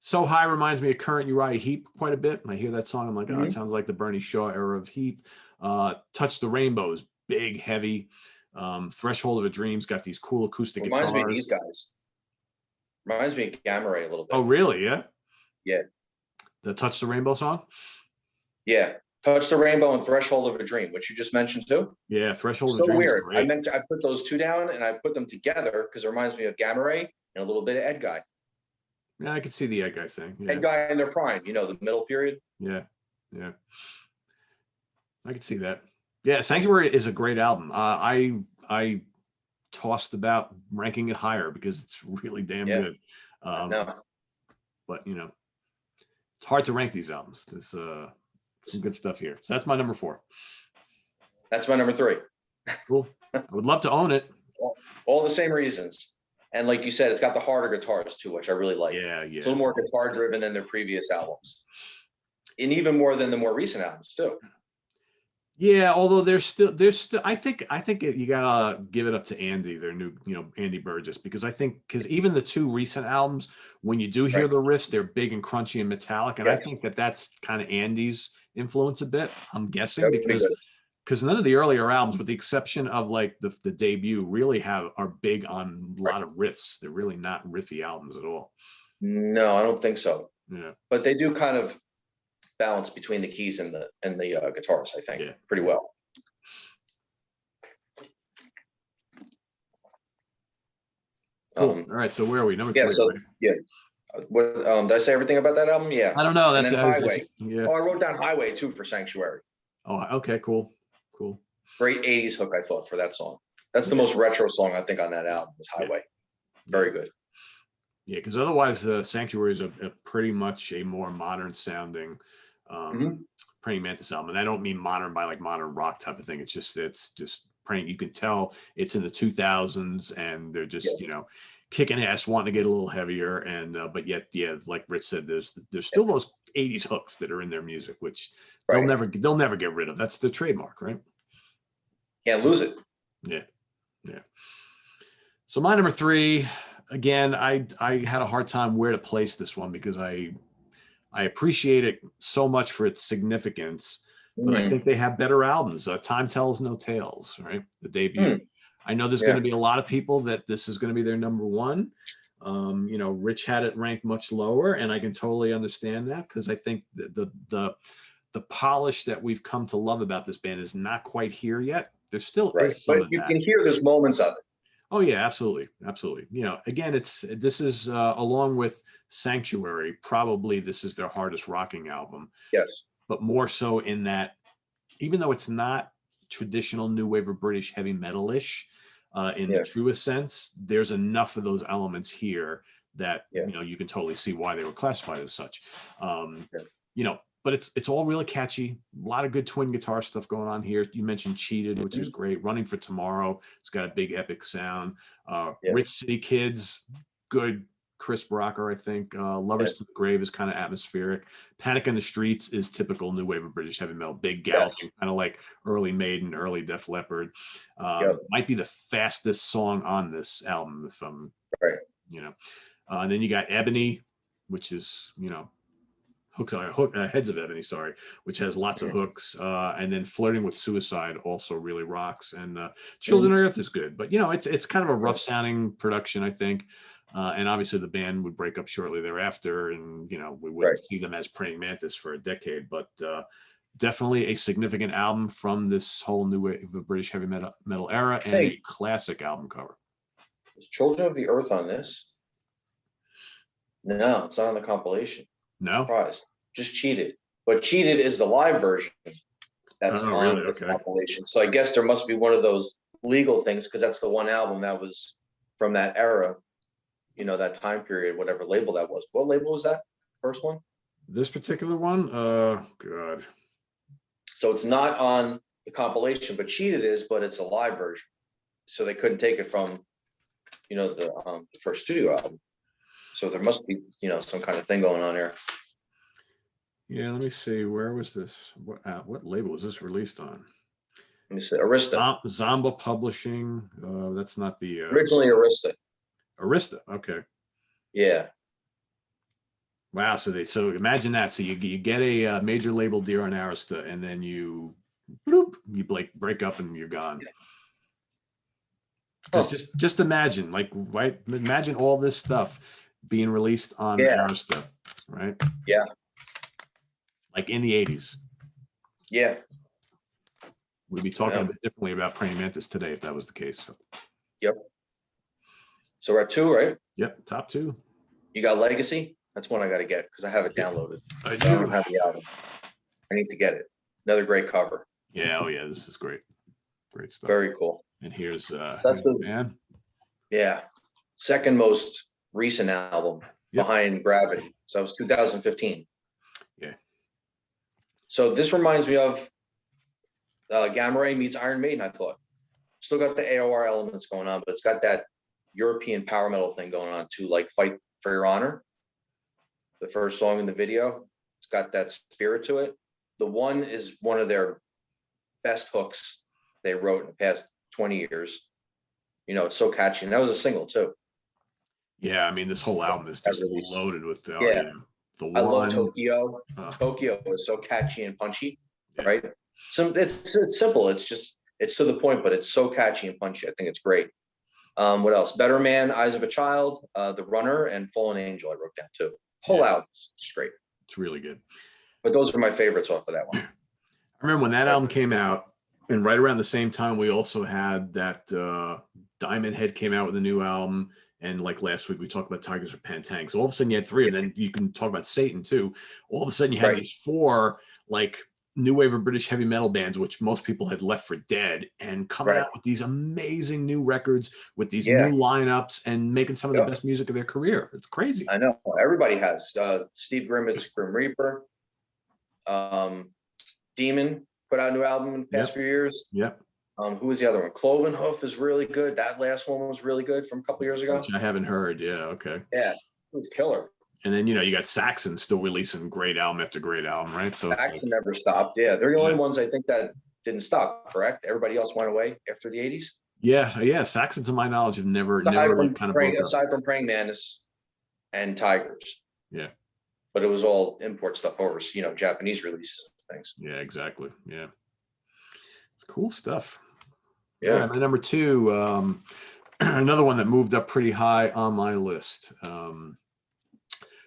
So High reminds me of current Uriah Heep quite a bit. I hear that song, I'm like, oh, it sounds like the Bernie Shaw era of Heep. Touch the Rainbows, big, heavy. Threshold of a Dream's got these cool acoustic guitars. Reminds me of these guys. Reminds me of Gamma Ray a little bit. Oh, really? Yeah. Yeah. The Touch the Rainbow song? Yeah. Touch the Rainbow and Threshold of a Dream, which you just mentioned too. Yeah, Threshold of a Dream. So weird. I put those two down and I put them together because it reminds me of Gamma Ray and a little bit of Ed Guy. Yeah, I could see the Ed Guy thing. Yeah. Ed Guy in their prime, the middle period. Yeah. I could see that. Yeah, Sanctuary is a great album. I tossed about ranking it higher because it's really damn good. No, But it's hard to rank these albums. There's some good stuff here. So that's my number 4. that's my number 3. Cool. I would love to own it. All the same reasons. And like you said, it's got the harder guitars too, which I really like. Yeah. It's a little more guitar driven than their previous albums. And even more than the more recent albums too. Yeah, although there's still I think you gotta give it up to Andy, their new, Andy Burgess, because even the 2 recent albums, when you do hear the riffs, they're big and crunchy and metallic, and I think that's kind of Andy's influence a bit, I'm guessing, because none of the earlier albums, with the exception of like the debut, really are big on a lot of riffs. They're really not riffy albums at all. No, I don't think so. Yeah, but they do kind of balance between the keys and the guitars, I think, pretty well. Cool. All right, so where are we? Number 3. So, right? What did I say everything about that album? Yeah. I don't know. That's Highway. Yeah. Oh, I wrote down Highway too for Sanctuary. Oh, okay, cool. Great 80s hook, I thought, for that song. That's the most retro song I think on that album is Highway. Very good. Yeah, because otherwise Sanctuary is a pretty much a more modern sounding Praying Mantis album. And I don't mean modern by like modern rock type of thing. It's just Praying. You can tell it's in the 2000s and they're just, kicking ass, wanting to get a little heavier. And but yet, like Rich said, there's still those 80s hooks that are in their music, which they'll never get rid of. That's the trademark, right? Can't lose it. Yeah. So my number 3, again, I had a hard time where to place this one because I appreciate it so much for its significance, but I think they have better albums. Time Tells No Tales, right? The debut. I know there's going to be a lot of people that this is going to be their number 1. Rich had it ranked much lower, and I can totally understand that because I think the polish that we've come to love about this band is not quite here yet. There still is some of that. But you can hear there's moments of it. Oh yeah, absolutely. Again, this is along with Sanctuary, probably this is their hardest rocking album. Yes. But more so in that, even though it's not traditional new wave or British heavy metal-ish in the truest sense, there's enough of those elements here that you can totally see why they were classified as such. But it's all really catchy. A lot of good twin guitar stuff going on here. You mentioned Cheated, which is great. Running for Tomorrow, it's got a big epic sound. Rich City Kids, good crisp rocker, I think. Lovers to the Grave is kind of atmospheric. Panic in the Streets is typical new wave of British heavy metal. Big galloping, kind of like early Maiden, early Def Leppard. Might be the fastest song on this album, if I'm and then you got Ebony, which is Heads of Ebony, which has lots of hooks, and then Flirting with Suicide also really rocks, and Children of Earth is good, but it's kind of a rough sounding production, I think, and obviously the band would break up shortly thereafter, and we wouldn't see them as Praying Mantis for a decade, but definitely a significant album from this whole new wave of British heavy metal era, and a classic album cover. Is Children of the Earth on this? No, it's not on the compilation. No, surprised. Just Cheated, but Cheated is the live version that's on this compilation. So I guess there must be one of those legal things because that's the one album that was from that era, that time period, whatever label that was. What label was that? First one? This particular one? Oh God. So it's not on the compilation, but Cheated is, but it's a live version. So they couldn't take it from, the first studio album. So there must be, some kind of thing going on here. Yeah, let me see. Where was this? What label was this released on? Let me see. Arista. Zomba Publishing. That's not the originally Arista. Arista. Okay. Yeah. Wow. So imagine that. So you get a major label deal on Arista, and then you break up and you're gone. Because just imagine, imagine all this stuff being released on Arista, right? Yeah. Like in the 80s. Yeah. We'd be talking a bit differently about Praying Mantis today if that was the case. So. Yep. So we're at 2, right? Yep, top 2. You got Legacy? That's one I got to get because I have it downloaded. I don't have the album. I need to get it. Another great cover. Yeah. Oh yeah. This is great. Great stuff. Very cool. And here's That's the man. Yeah. Second most recent album behind Gravity. So it was 2015. Yeah. So this reminds me of Gamma Ray meets Iron Maiden, I thought. Still got the AOR elements going on, but it's got that European power metal thing going on too, like Fight for Your Honor. The first song in the video, it's got that spirit to it. The One is one of their best hooks they wrote in the past 20 years. You know, it's so catchy. And that was a single too. Yeah, I mean, this whole album is just loaded with the One. I love Tokyo. Tokyo is so catchy and punchy, right? So it's simple. It's to the point, but it's so catchy and punchy. I think it's great. What else? Better Man, Eyes of a Child, The Runner, and Fallen Angel I wrote down too. Whole album is great. It's really good. But those are my favorites off of that one. I remember when that album came out, and right around the same time, we also had that Diamond Head came out with a new album. And like last week, we talked about Tigers of Pantang. So all of a sudden you had three, and then you can talk about Satan too. All of a sudden you had these four like new wave of British heavy metal bands, which most people had left for dead, and coming out with these amazing new records with these new lineups and making some of the best music of their career. It's crazy. I know. Everybody has. Steve Grimmett's Grim Reaper. Demon put out a new album in the past few years. Yep. Who was the other one? Cloven Hoof is really good. That last one was really good from a couple years ago. Which I haven't heard. Yeah. Okay. Yeah. It was killer. And then, you got Saxon still releasing great album after great album, right? So Saxon never stopped. Yeah. They're the only ones I think that didn't stop, correct? Everybody else went away after the 80s. Yeah. Yeah. Saxon, to my knowledge, have never kind of aside from Praying Mantis and Tigers. Yeah. But it was all import stuff over, Japanese releases and things. Yeah, exactly. Yeah. It's cool stuff. Yeah. My number two, another one that moved up pretty high on my list.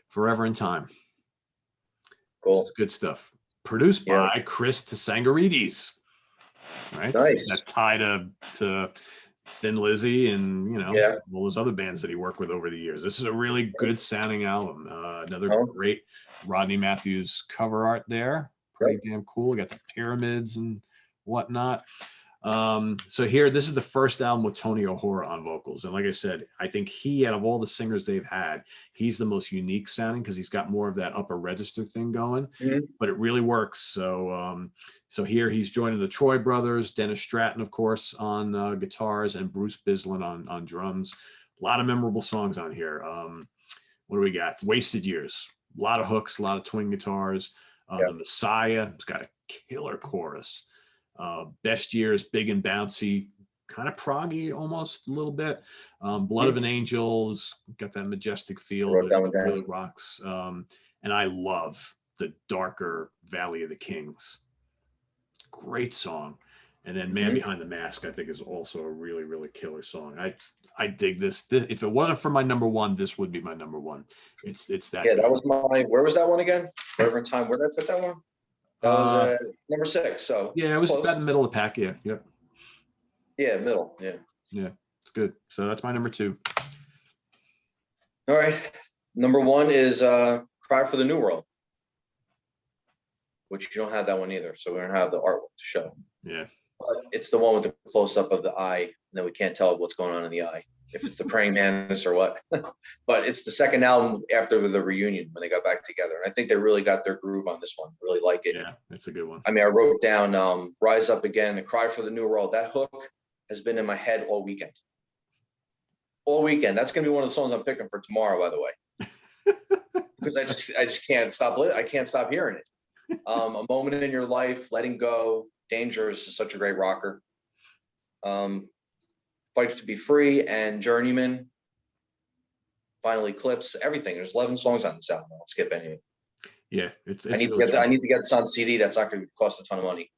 Forever in Time. Cool. Good stuff. Produced by Chris Tsangarides. Right? Nice. So that tie to Thin Lizzy and, all those other bands that he worked with over the years. This is a really good sounding album. Another great Rodney Matthews cover art there. Pretty damn cool. We got the pyramids and whatnot. So here, this is the first album with Tony O'Hora on vocals. And like I said, I think out of all the singers they've had, he's the most unique sounding because he's got more of that upper register thing going, but it really works. So, so here he's joining the Troy brothers, Dennis Stratton, of course, on guitars, and Bruce Bislin on drums. A lot of memorable songs on here. What do we got? Wasted Years. A lot of hooks, a lot of twin guitars. The Messiah, it's got a killer chorus. Best Years, big and bouncy, kind of proggy almost a little bit. Blood of an Angel's got that majestic feel, but it really rocks. And I love the darker Valley of the Kings. Great song. And then Man Behind the Mask, I think, is also a really, really killer song. I dig this. If it wasn't for my number one, this would be my number one. It's that. Yeah, that was where was that one again? Forever in Time. Where did I put that one? That was number 6. So yeah, it was about in the middle of the pack. Yeah. Yep. Yeah, middle. Yeah. Yeah, it's good. So that's my number 2. All right. Number 1 is Cry for the New World, which you don't have that one either. So we don't have the artwork to show. Yeah. But it's the one with the close up of the eye, and then we can't tell what's going on in the eye, if it's the Praying Mantis or what. But it's the second album after the reunion when they got back together. And I think they really got their groove on this one. Really like it. Yeah, it's a good one. I mean, I wrote down Rise Up Again and Cry for the New World. That hook has been in my head all weekend. All weekend. That's going to be one of the songs I'm picking for tomorrow, by the way. Because I just can't stop. I can't stop hearing it. A Moment in Your Life, Letting Go, Dangerous is such a great rocker. Fight to Be Free and Journeyman, Final Eclipse, everything. There's 11 songs on this album. I won't skip any of them. Yeah, it's I need to get this on CD. That's not going to cost a ton of money.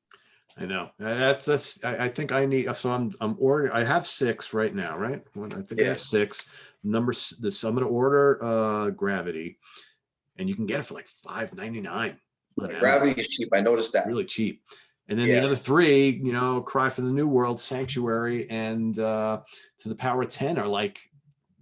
I know. I think I need. So I'm ordering. I have 6 right now, right? I think I have 6. I'm going to order Gravity, and you can get it for like $5.99. Gravity is cheap. I noticed that. Really cheap. And then the other 3, Cry for the New World, Sanctuary, and To the Power of 10 are like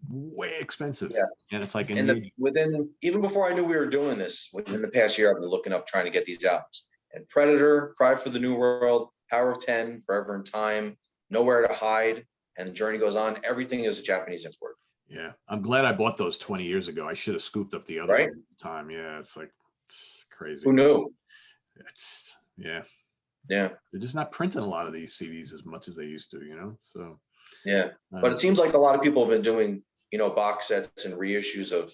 way expensive. Yeah. And it's like even before I knew we were doing this, within the past year, I've been looking up trying to get these albums. and Predator, Cry for the New World, Power of 10, Forever in Time, Nowhere to Hide, and The Journey Goes On. Everything is a Japanese import. Yeah, I'm glad I bought those 20 years ago. I should have scooped up the other one at the time. Yeah, it's like crazy. Who knew? Yeah. They're just not printing a lot of these CDs as much as they used to, you know. So yeah, but it seems like a lot of people have been doing, you know, box sets and reissues of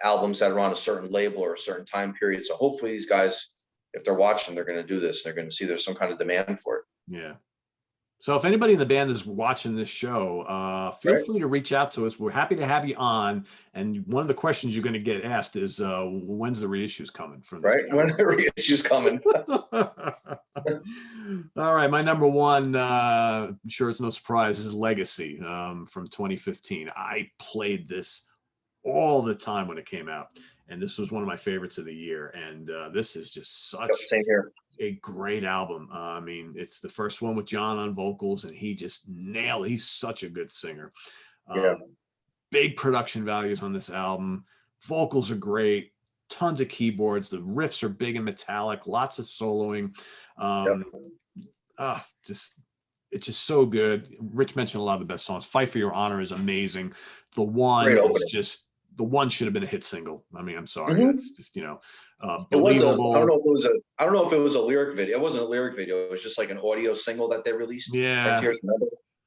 albums that are on a certain label or a certain time period. So hopefully these guys, if they're watching, they're going to do this. They're going to see there's some kind of demand for it. Yeah. So if anybody in the band is watching this show, feel free to reach out to us. We're happy to have you on. And one of the questions you're going to get asked is, when's the reissues coming from this? Right. When the reissues coming? All right. My number one, I'm sure it's no surprise, is Legacy from 2015. I played this all the time when it came out. And this was one of my favorites of the year. And this is just such a great album. I mean, it's the first one with John on vocals, and he just nailed it. He's such a good singer. Big production values on this album. Vocals are great. Tons of keyboards. The riffs are big and metallic. Lots of soloing. It's just so good. Rich mentioned a lot of the best songs. Fight for Your Honor is amazing. The One is just, the One should have been a hit single. I mean, I'm sorry. It's just, you know, believable. I don't know if it was a lyric video. It wasn't a lyric video. It was just like an audio single that they released. Yeah.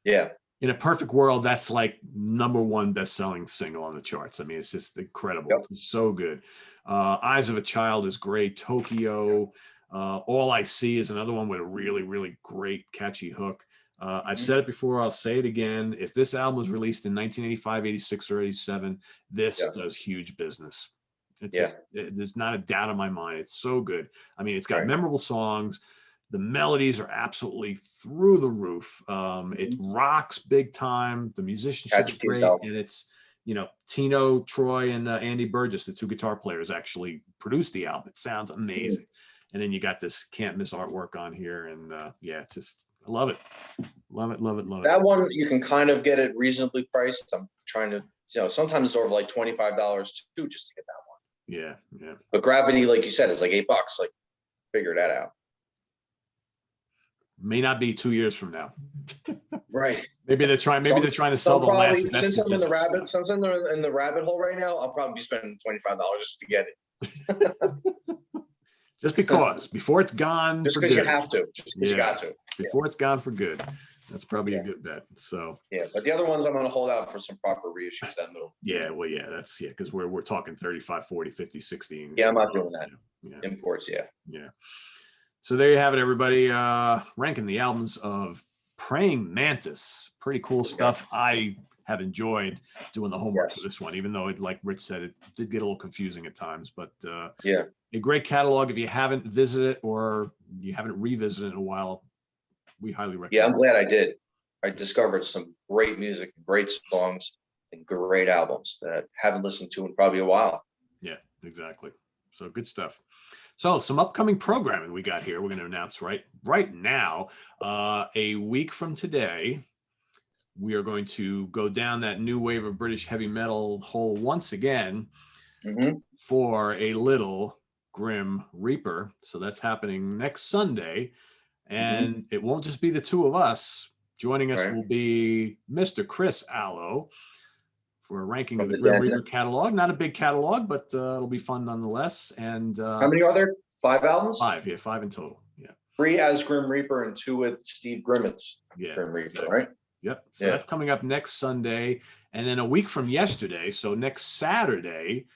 Yeah. In a perfect world, that's like #1 best-selling single on the charts. I mean, it's just incredible. It's so good. Eyes of a Child is great. Tokyo. All I See is another one with a really, really great, catchy hook. I've said it before. I'll say it again. If this album was released in 1985, 86, or 87, this does huge business. It's just, there's not a doubt in my mind. It's so good. I mean, it's got memorable songs. The melodies are absolutely through the roof. It rocks big time. The musicianship's great. And it's, you know, Tino, Troy, and Andy Burgess, the two guitar players, actually produced the album. It sounds amazing. And then you got this can't miss artwork on here. And just, I love it. Love it, love it, love it. That one, you can kind of get it reasonably priced. I'm trying to, you know, sometimes it's over like $25 too, just to get that one. Yeah. But Gravity, like you said, is like $8. Like, figure that out. May not be 2 years from now. Right. Maybe they're trying to sell the last. Since I'm in the rabbit hole right now, I'll probably be spending $25 just to get it. Just because, before it's gone. Just because you have to. Just because you got to. Before it's gone for good. That's probably a good bet. So. Yeah, but the other ones I'm going to hold out for some proper reissues that move. That's because we're talking 35, 40, 50, 60. Yeah, I'm not doing that. Imports, Yeah. So there you have it, everybody. Ranking the albums of Praying Mantis. Pretty cool stuff. I have enjoyed doing the homework for this one, even though it, like Rich said, it did get a little confusing at times. But a great catalog. If you haven't visited or you haven't revisited in a while, we highly recommend. Yeah, I'm glad I did. I discovered some great music, great songs, and great albums that I haven't listened to in probably a while. Yeah, exactly. So good stuff. So some upcoming programming we got here. We're going to announce right now. A week from today, we are going to go down that new wave of British heavy metal hole once again for a little Grim Reaper. So that's happening next Sunday. And it won't just be the two of us. Joining us will be Mr. Chris Allo for a ranking of the Grim Reaper catalog. Not a big catalog, but it'll be fun nonetheless. And how many are there? 5 albums? 5, 5 in total. Yeah. 3 as Grim Reaper and 2 with Steve Grimmett's Grim Reaper, right? Yep. So that's coming up next Sunday. And then a week from yesterday, so next Saturday,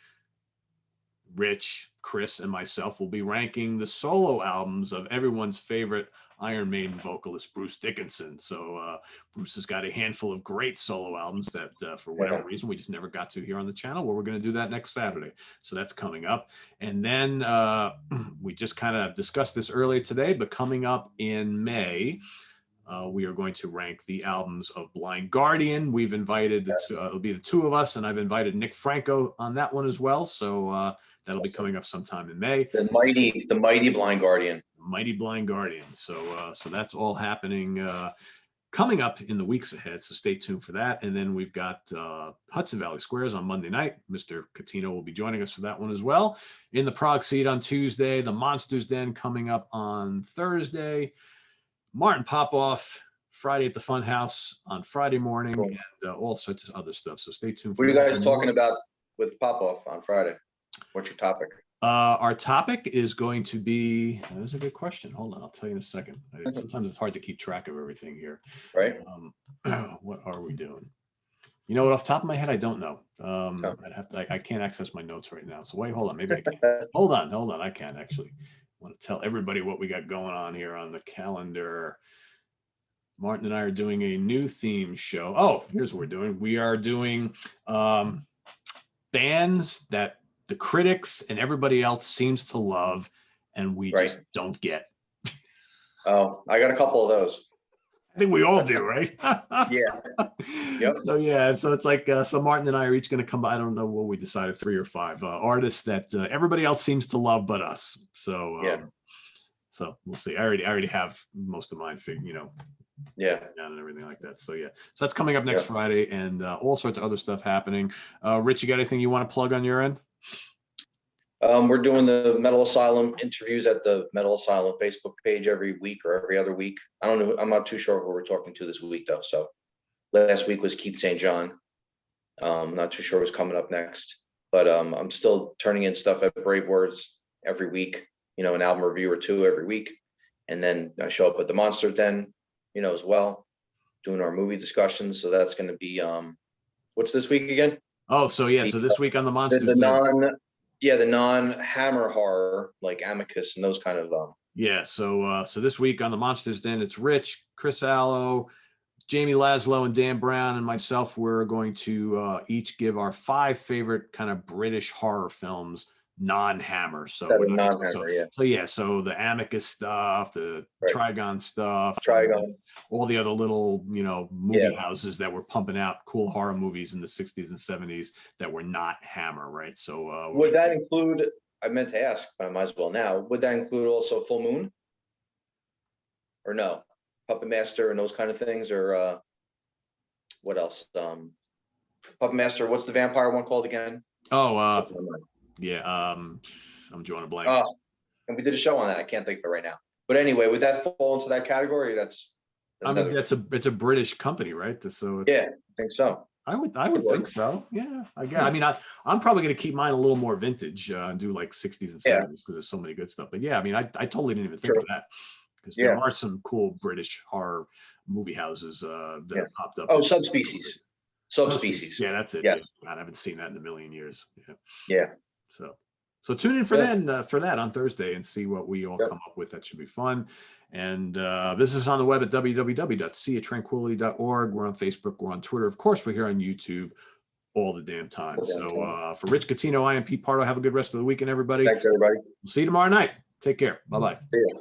Rich, Chris, and myself will be ranking the solo albums of everyone's favorite Iron Maiden vocalist, Bruce Dickinson. So Bruce has got a handful of great solo albums that for whatever reason we just never got to here on the channel. Well, we're going to do that next Saturday. So that's coming up. And then we just kind of discussed this earlier today, but coming up in May, we are going to rank the albums of Blind Guardian. We've invited, it'll be the two of us, and I've invited Nick Franco on that one as well. So that'll be coming up sometime in May. The mighty Blind Guardian. Mighty Blind Guardian. So that's all happening coming up in the weeks ahead. So stay tuned for that. And then we've got Hudson Valley Squares on Monday night. Mr. Catino will be joining us for that one as well. In the Prague Seat on Tuesday, the Monsters Den coming up on Thursday. Martin Popoff Friday at the Funhouse on Friday morning, cool. And all sorts of other stuff. So stay tuned. What are you guys talking about with Popoff on Friday? What's your topic? Our topic is going to be, that's a good question. Hold on, I'll tell you in a second. Sometimes it's hard to keep track of everything here. Right. What are we doing? You know what, off the top of my head, I don't know. I'd have to, I can't access my notes right now. So wait, hold on, maybe I can. hold on, I can actually. I want to tell everybody what we got going on here on the calendar. Martin and I are doing a new theme show. Oh, here's what we're doing. We are doing bands that the critics and everybody else seems to love, and we just don't get. Oh, I got a couple of those. I think we all do, right? Yeah. Yep. So yeah, so it's like so Martin and I are each going to come by. I don't know what we decided, 3 or 5 artists that everybody else seems to love but us. So yeah. So we'll see. I already have most of mine figured, you know. Yeah. And everything like that. So yeah. So that's coming up next Friday, and all sorts of other stuff happening. Rich, you got anything you want to plug on your end? We're doing the Metal Asylum interviews at the Metal Asylum Facebook page every week or every other week. I don't know. I'm not too sure who we're talking to this week though. So last week was Keith St. John. Not too sure what's coming up next, but I'm still turning in stuff at Brave Words every week, you know, an album review or 2 every week. And then I show up at the Monster Den, you know, as well, doing our movie discussions. So that's going to be, what's this week again? Oh, so yeah. So this week on the Monsters Den. The non-Hammer horror, like Amicus and those kind of. Yeah. So this week on the Monsters Den, it's Rich, Chris Allo, Jamie Laszlo, and Dan Brown, and myself. We're going to each give our 5 favorite kind of British horror films, non-Hammer. So the Amicus stuff, the Trigon stuff, all the other little, you know, movie houses that were pumping out cool horror movies in the 60s and 70s that were not Hammer, right? So would that include, I meant to ask, but I might as well now, would that include also Full Moon? Or no? Puppet Master and those kind of things, or what else? Puppet Master, what's the vampire one called again? Yeah, I'm drawing a blank. And we did a show on that. I can't think of it right now. But anyway, would that fall into that category? That's it's a British company, right? So it's, yeah, I think so. I would think so. Yeah, I guess. I mean, I'm probably going to keep mine a little more vintage and do like 60s and 70s because there's so many good stuff. But yeah, I mean, I totally didn't even think of that, because there are some cool British horror movie houses that have popped up. Oh, Subspecies. Subspecies. Yeah, that's it. Yes. Yeah. I haven't seen that in a million years. Yeah. So tune in for that on Thursday and see what we all come up with. That should be fun. And this is on the web at www.seaoftranquility.org. We're on Facebook. We're on Twitter. Of course, we're here on YouTube all the damn time. So for Rich Catino, I am Pete Pardo. Have a good rest of the weekend, everybody. Thanks, everybody. We'll see you tomorrow night. Take care. Bye-bye. See ya.